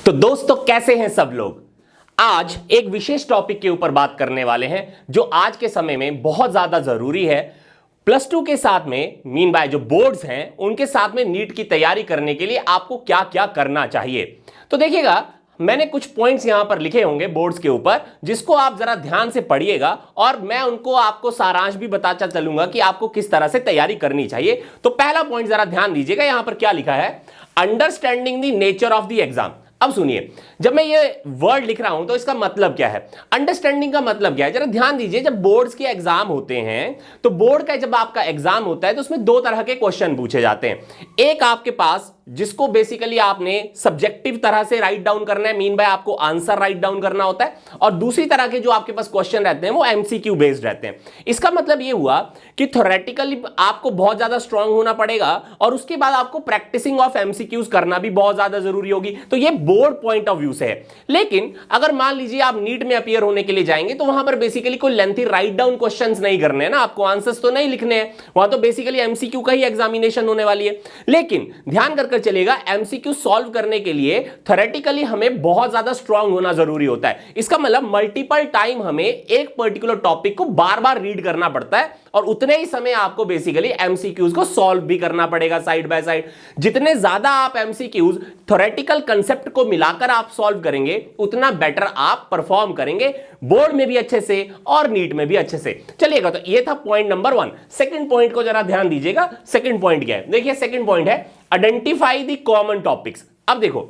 तो दोस्तों कैसे हैं सब लोग। आज एक विशेष टॉपिक के ऊपर बात करने वाले हैं जो आज के समय में बहुत ज्यादा जरूरी है। प्लस टू के साथ में मीन बाय जो बोर्ड्स हैं उनके साथ में नीट की तैयारी करने के लिए आपको क्या क्या करना चाहिए। तो देखिएगा, मैंने कुछ पॉइंट्स यहां पर लिखे होंगे बोर्ड्स के ऊपर, जिसको आप जरा ध्यान से पढ़िएगा और मैं उनको आपको सारांश भी बताता चलूंगा कि आपको किस तरह से तैयारी करनी चाहिए। तो पहला पॉइंट जरा ध्यान दीजिएगा, यहां पर क्या लिखा है, understanding the nature of the exam. अब सुनिए, जब मैं ये वर्ड लिख रहा हूं तो इसका मतलब क्या है, अंडरस्टैंडिंग का मतलब क्या है, जरा ध्यान दीजिए। जब बोर्ड्स के एग्जाम होते हैं तो बोर्ड का जब आपका एग्जाम होता है तो उसमें दो तरह के क्वेश्चन पूछे जाते हैं। एक आपके पास जिसको बेसिकली आपने सब्जेक्टिव तरह से राइट डाउन करना है, मीन बाय आपको आंसर राइट डाउन करना होता है, और दूसरी तरह के जो आपके पास क्वेश्चन रहते हैं वो एमसीक्यू बेस्ड रहते हैं। इसका मतलब ये हुआ कि थ्योरेटिकली आपको बहुत ज्यादा स्ट्रांग होना पड़ेगा और उसके बाद आपको प्रैक्टिसिंग ऑफ एमसीक्यूज करना भी बहुत ज्यादा जरूरी होगी। तो ये बोर्ड पॉइंट ऑफ व्यू से है। लेकिन अगर मान लीजिए आप नीट में अपीयर होने के लिए जाएंगे तो वहां पर बेसिकली कोई लेंथी राइट डाउन क्वेश्चंस नहीं करने हैं ना, आपको आंसर्स तो नहीं लिखने हैं, वहां तो बेसिकली एमसीक्यू का ही एग्जामिनेशन होने वाली है। लेकिन ध्यान कर चलेगा, एमसीक्यू सॉल्व करने के लिए थ्योरेटिकली हमें बहुत ज्यादा स्ट्रांग होना जरूरी होता है। इसका मतलब मल्टीपल टाइम हमें एक पर्टिकुलर टॉपिक को बार बार रीड करना पड़ता है और उतने ही समय आपको बेसिकली एमसीक्यूज को सॉल्व भी करना पड़ेगा साइड बाय साइड। जितने ज्यादा आप एमसीक्यूज थ्योरेटिकल कंसेप्ट को मिलाकर आप सॉल्व करेंगे उतना बेटर आप परफॉर्म करेंगे, बोर्ड में भी अच्छे से और नीट में भी अच्छे से। चलिएगा, तो ये था पॉइंट नंबर 1। सेकंड पॉइंट को जरा ध्यान दीजिएगा। सेकंड पॉइंट क्या है, देखिए सेकंड पॉइंट है आइडेंटिफाई द कॉमन टॉपिक्स। अब देखो,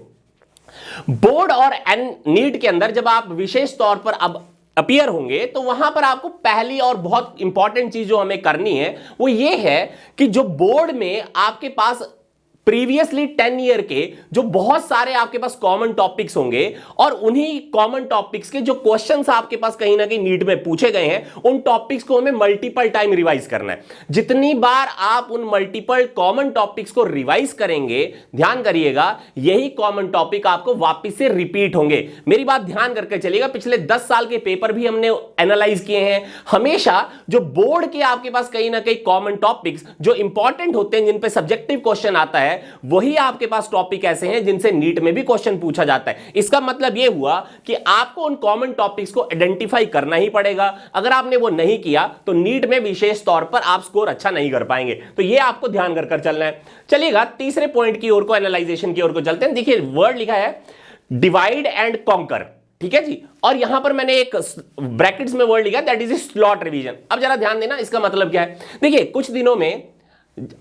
बोर्ड और नीट के अंदर जब आप विशेष तौर पर अब अपीयर होंगे तो वहां पर आपको पहली और बहुत इंपॉर्टेंट चीज जो हमें करनी है वो ये है कि जो बोर्ड में आपके पास प्रीवियसली 10 ईयर के जो बहुत सारे आपके पास कॉमन टॉपिक्स होंगे और उन्हीं कॉमन टॉपिक्स के जो क्वेश्चंस आपके पास कहीं ना कहीं नीट में पूछे गए हैं, उन टॉपिक्स को हमें मल्टीपल टाइम रिवाइज करना है। जितनी बार आप उन मल्टीपल कॉमन टॉपिक्स को रिवाइज करेंगे, ध्यान करिएगा, यही कॉमन टॉपिक आपको वापस से रिपीट होंगे। मेरी बात ध्यान करके चलिएगा, पिछले 10 साल के पेपर भी हमने एनालाइज किए हैं। हमेशा जो बोर्ड के आपके पास कहीं ना कहीं कॉमन टॉपिक्स जो इंपॉर्टेंट होते हैं, जिन पे सब्जेक्टिव क्वेश्चन आता है, वही आपके पास टॉपिक ऐसे हैं जिनसे नीट में भी क्वेश्चन पूछा जाता है। इसका मतलब यह हुआ कि आपको उन कॉमन टॉपिक्स को आइडेंटिफाई करना ही पड़ेगा। अगर आपने वो नहीं किया तो नीट में विशेष तौर पर आप स्कोर अच्छा नहीं कर पाएंगे। तो ये आपको ध्यान कर चलना है। चलिएगा, तीसरे पॉइंट की ओर को, एनालाइजेशन की ओर को चलते हैं। देखिए, वर्ड लिखा है डिवाइड एंड कॉन्कर, ठीक है जी, और यहां पर मैंने एक ब्रैकेट्स में वर्ड लिखा है दैट इज स्लॉट रिवीजन। अब जरा ध्यान देना, इसका मतलब क्या है। देखिए, कुछ दिनों में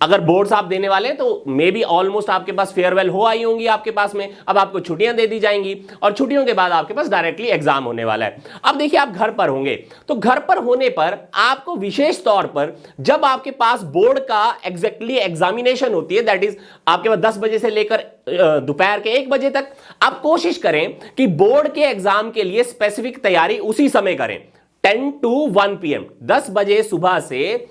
अगर बोर्ड्स आप देने वाले हैं तो मे बी ऑलमोस्ट आपके पास फेयरवेल हो आई होंगी आपके पास में। अब आपको छुट्टियां दे दी जाएंगी और छुट्टियों के बाद आपके पास डायरेक्टली एग्जाम होने वाला है। अब देखिए, आप घर पर होंगे तो घर पर होने पर आपको विशेष तौर पर जब आपके पास बोर्ड का एग्जैक्टली एग्जामिनेशन होती है, दैट इज आपके पास 10 बजे से लेकर दोपहर के 1 बजे तक, आप कोशिश करें कि बोर्ड के एग्जाम के लिए स्पेसिफिक तैयारी उसी समय करें। 10 to 1 PM, 10 बजे सुबह से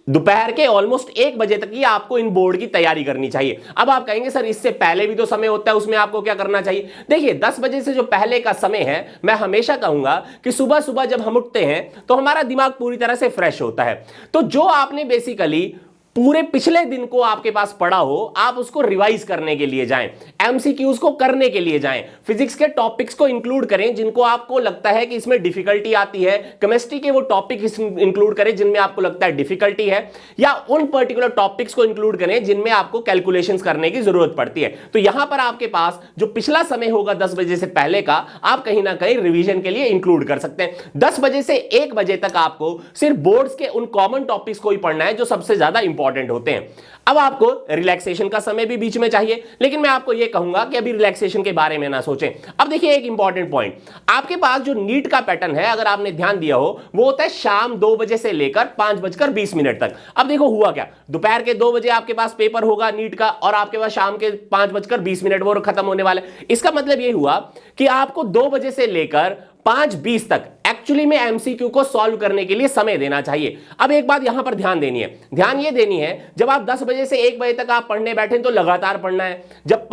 दोपहर के ऑलमोस्ट 1 बजे तक ही आपको इन बोर्ड की तैयारी करनी चाहिए। अब आप कहेंगे सर इससे पहले भी तो समय होता है, उसमें आपको क्या करना चाहिए। देखिए, 10 बजे से जो पहले का समय है, मैं हमेशा कहूंगा कि सुबह सुबह जब हम उठते हैं तो हमारा दिमाग पूरी तरह से फ्रेश होता है। तो जो आपने बेसिकली पूरे पिछले दिन को आपके पास पढ़ा हो, आप उसको रिवाइज करने के लिए जाएं, एमसीक्यूज को करने के लिए जाएं, फिजिक्स के टॉपिक्स को इंक्लूड करें जिनको आपको लगता है कि इसमें डिफिकल्टी आती है, केमिस्ट्री के वो टॉपिक इंक्लूड करें जिनमें आपको लगता है डिफिकल्टी है, या उन पर्टिकुलर टॉपिक्स को इंक्लूड करें जिनमें आपको कैलकुलेशंस करने की जरूरत पड़ती है। तो यहां पर आपके पास जो पिछला समय होगा 10 बजे से पहले का, आप कहीं ना कहीं रिवीजन के लिए इंक्लूड कर सकते हैं। 10 बजे से 1 बजे तक आपको सिर्फ बोर्ड्स के उन कॉमन टॉपिक्स को ही पढ़ना है जो सबसे ज्यादा इंपॉर्टेंट होते हैं। अब आपको रिलैक्सेशन का समय भी बीच में चाहिए, लेकिन मैं आपको यह कहूंगा कि अभी रिलैक्सेशन के बारे में ना सोचें। अब देखिए, एक इंपॉर्टेंट पॉइंट, आपके पास जो नीट का पैटर्न है, अगर आपने ध्यान दिया हो, वो होता है शाम 2 बजे से लेकर 5:20 तक। अब देखो हुआ क्या, दोपहर के 2 बजे आपके पास पेपर होगा नीट का और आपके पास शाम के 5:20 वो खत्म होने वाला है। इसका मतलब यह हुआ कि आपको 2 बजे से लेकर 5:20 तक एक्चुअली में एमसीक्यू को सॉल्व करने के लिए समय देना चाहिए। अब एक बात यहां पर ध्यान देनी है, ध्यान ये देनी है, जब आप 10 बजे से 1 बजे तक आप पढ़ने बैठे तो लगातार पढ़ना है। जब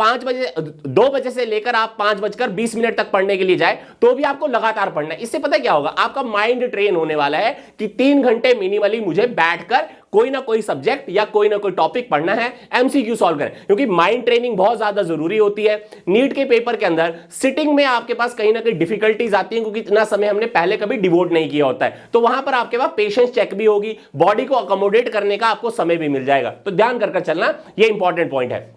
2 बजे से लेकर आप 5:20 तक पढ़ने के लिए जाए तो भी आपको लगातार पढ़ना है। इससे पता क्या होगा, आपका माइंड ट्रेन होने वाला है कि 3 घंटे मिनिमली मुझे बैठकर कोई ना कोई सब्जेक्ट या कोई ना कोई टॉपिक पढ़ना है, एमसीक्यू सॉल्व करें, क्योंकि माइंड ट्रेनिंग बहुत ज्यादा जरूरी होती है। नीट के पेपर के अंदर सिटिंग में आपके पास कहीं ना कहीं डिफिकल्टीज आती हैं, क्योंकि इतना समय हमने पहले कभी डिवोट नहीं किया होता है, तो वहां पर आपके पास पेशेंस चेक भी होगी, बॉडी को अकोमोडेट करने का आपको समय भी मिल जाएगा। तो ध्यान कर चलना, यह इंपॉर्टेंट पॉइंट है।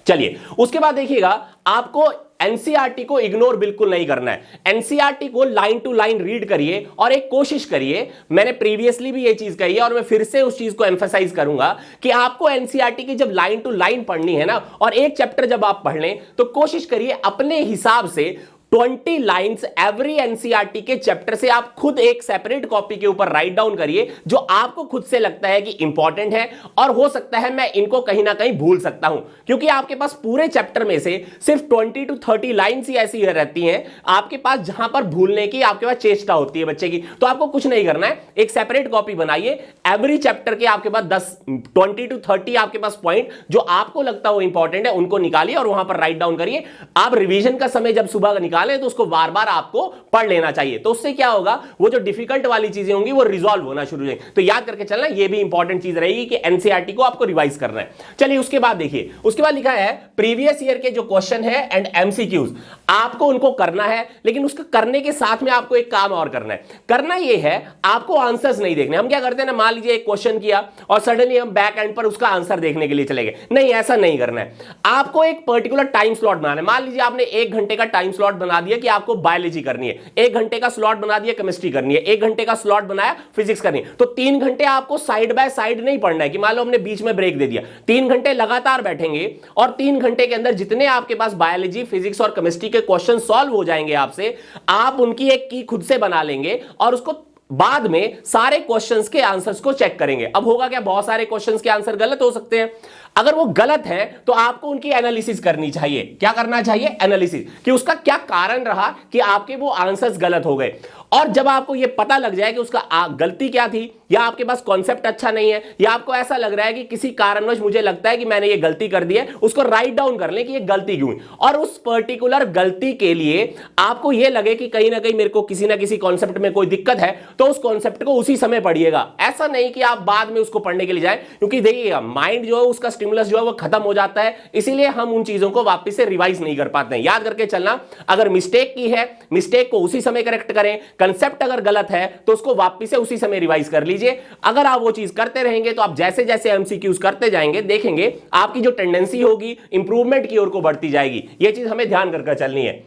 चलिए उसके बाद देखिएगा, आपको एनसीईआरटी को इग्नोर बिल्कुल नहीं करना है। एनसीईआरटी को लाइन टू लाइन रीड करिए और एक कोशिश करिए, मैंने प्रीवियसली भी ये चीज कही है और मैं फिर से उस चीज को एम्फसाइज करूंगा कि आपको एनसीईआरटी की जब लाइन टू लाइन पढ़नी है ना, और एक चैप्टर जब आप पढ़ लें तो कोशिश करिए अपने हिसाब से 20 लाइंस एवरी एनसीईआरटी के चैप्टर से आप खुद एक सेपरेट कॉपी के ऊपर राइट डाउन करिए, जो आपको खुद से लगता है कि इंपॉर्टेंट है और हो सकता है मैं इनको कहीं ना कहीं भूल सकता हूं, क्योंकि आपके पास पूरे चैप्टर में से सिर्फ 20 to 30 लाइंस ही ऐसी रहती हैं आपके पास जहां पर भूलने की आपके पास चेष्टा होती है बच्चे की। तो आपको कुछ नहीं करना है, एक सेपरेट कॉपी बनाइए, एवरी चैप्टर के आपके पास 20 to 30 आपके पास पॉइंट जो आपको लगता है वो इंपॉर्टेंट है उनको निकालिए और वहां पर राइट डाउन करिए। आप रिवीजन का समय जब सुबह निकालें तो उसको बार बार आपको पढ़ लेना चाहिए, तो उससे क्या होगा, वो जो डिफिकल्ट वाली चीजें होंगी वो रिजॉल्व होना शुरू हो जाएंगी। तो याद करके चलना, ये भी इंपॉर्टेंट चीज रहेगी कि एनसीईआरटी को आपको रिवाइज करना है। चलिए उसके बाद देखिए, उसके बाद लिखा है प्रीवियस ईयर के जो क्वेश्चन है एंड एमसीक्यूज, आपको उनको करना है, लेकिन उसको करने के साथ में आपको एक काम और करना है। करना ये है, आपको आंसर्स नहीं देखने। हम क्या करते हैं ना, मान लीजिए एक क्वेश्चन किया और सडनली हम बैक एंड पर उसका आंसर देखने के लिए चले गए, नहीं ऐसा नहीं करना है। आपको एक पर्टिकुलर टाइम स्लॉट बनाना है। मान लीजिए आपने 1 घंटे का टाइम स्लॉट बना दिया कि आपको बायोलॉजी करनी है, 1 घंटे का स्लॉट बना दिया केमिस्ट्री करनी है, 1 घंटे का स्लॉट बनाया फिजिक्स करनी है, तो 3 घंटे आपको साइड बाय साइड नहीं पढ़ना है कि मान लो हमने बीच में ब्रेक दे दिया। 3 घंटे लगातार बैठेंगे और 3 घंटे के अंदर जितने आपके पास बायोलॉजी, फिजिक्स और केमिस्ट्री के क्वेश्चन सॉल्व हो जाएंगे आपसे, आप उनकी एक की खुद से बना लेंगे और उसको बाद में सारे क्वेश्चंस के आंसर्स को चेक करेंगे। अब होगा क्या, बहुत सारे क्वेश्चंस के आंसर गलत हो सकते हैं। अगर वो गलत है तो आपको उनकी एनालिसिस करनी चाहिए। क्या करना चाहिए, एनालिसिस, कि उसका क्या कारण रहा कि आपके वो आंसर्स गलत हो गए। और जब आपको ये पता लग जाए कि उसका गलती क्या थी, या आपके पास कॉन्सेप्ट अच्छा नहीं है, या आपको ऐसा लग रहा है कि किसी कारणवश मुझे लगता है कि मैंने ये गलती कर दी है, उसको राइट डाउन कर लें कि ये गलती क्यों हुई, और उस पर्टिकुलर गलती के लिए आपको ये लगे कि कहीं ना कहीं मेरे को किसी ना किसी कॉन्सेप्ट में कोई दिक्कत है, तो उस कॉन्सेप्ट को उसी समय पढ़िएगा। ऐसा नहीं कि आप बाद में उसको पढ़ने के लिए जाएं, क्योंकि देखिएगा माइंड जो है उसका स्टिमुलस जो है वो खत्म हो जाता है, इसीलिए हम उन चीजों को वापस से रिवाइज नहीं कर पाते हैं। याद करके चलना, अगर मिस्टेक की है, मिस्टेक को उसी समय करेक्ट करें, कंसेप्ट अगर गलत है तो उसको वापस से उसी समय रिवाइज कर लीजिए। अगर आप वो चीज करते रहेंगे तो आप जैसे जैसे एमसीक्यूज करते जाएंगे, देखेंगे आपकी जो टेंडेंसी होगी इंप्रूवमेंट की ओर को बढ़ती जाएगी। ये चीज हमें ध्यान करके चलनी है।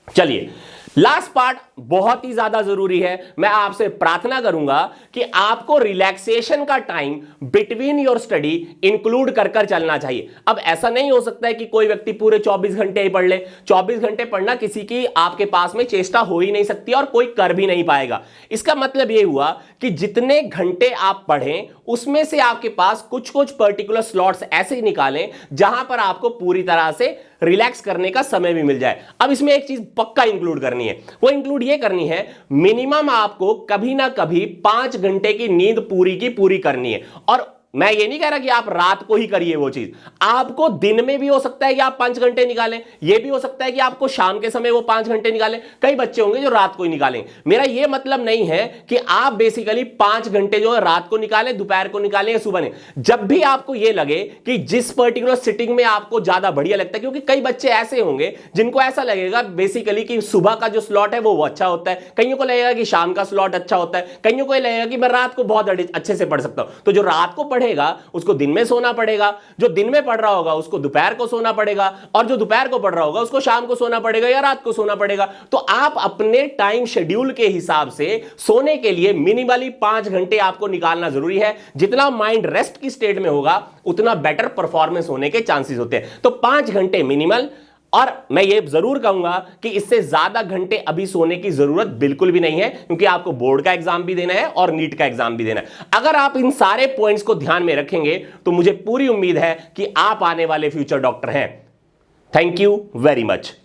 चलिए लास्ट पार्ट बहुत ही ज्यादा जरूरी है। मैं आपसे प्रार्थना करूंगा कि आपको रिलैक्सेशन का time between your study include कर चलना चाहिए। अब ऐसा नहीं हो सकता है कि कोई व्यक्ति पूरे 24 घंटे ही पढ़ ले। 24 घंटे पढ़ना किसी की आपके पास में चेष्टा हो ही नहीं सकती और कोई कर भी नहीं पाएगा। इसका मतलब यह हुआ कि जितने घंटे आप पढ़ें उसमें से आपके पास कुछ कुछ पर्टिकुलर स्लॉट्स ऐसे निकालें जहां पर आपको पूरी तरह से रिलैक्स करने का समय भी मिल जाए। अब इसमें एक चीज पक्का इंक्लूड करनी है, वो इंक्लूड ये करनी है, मिनिमम आपको कभी ना कभी 5 घंटे की नींद पूरी की पूरी करनी है। और मैं ये नहीं कह रहा कि आप रात को ही करिए वो चीज, आपको दिन में भी हो सकता है कि आप 5 घंटे निकालें, ये भी हो सकता है कि आपको शाम के समय वो 5 घंटे निकालें। कई बच्चे होंगे जो रात को ही निकालें। मेरा ये मतलब नहीं है कि आप बेसिकली 5 घंटे जो है रात को निकालें, दोपहर को निकालें या सुबह नहीं। जब भी आपको ये लगे कि जिस पर्टिकुलर सिटिंग में आपको ज्यादा बढ़िया लगता है, क्योंकि कई बच्चे ऐसे होंगे जिनको ऐसा लगेगा बेसिकली कि सुबह का जो स्लॉट है वो अच्छा होता है, कईयों को लगेगा कि शाम का स्लॉट अच्छा होता है, कईयों को लगेगा कि मैं रात को बहुत अच्छे से पढ़ सकता हूं। तो जो रात को उसको दिन में सोना पड़ेगा, जो दिन में पढ़ रहा होगा उसको दोपहर को सोना पड़ेगा, और जो दोपहर को पढ़ रहा होगा उसको शाम को सोना पड़ेगा या रात को सोना पड़ेगा। तो आप अपने टाइम शेड्यूल के हिसाब से सोने के लिए मिनिमली 5 घंटे आपको निकालना जरूरी है। जितना माइंड रेस्ट की स्टेट में होगा उतना बेटर परफॉर्मेंस होने के चांसेस होते हैं। तो 5 घंटे मिनिमल, और मैं ये जरूर कहूंगा कि इससे ज्यादा घंटे अभी सोने की जरूरत बिल्कुल भी नहीं है, क्योंकि आपको बोर्ड का एग्जाम भी देना है और नीट का एग्जाम भी देना है। अगर आप इन सारे पॉइंट्स को ध्यान में रखेंगे तो मुझे पूरी उम्मीद है कि आप आने वाले फ्यूचर डॉक्टर हैं। Thank you very much.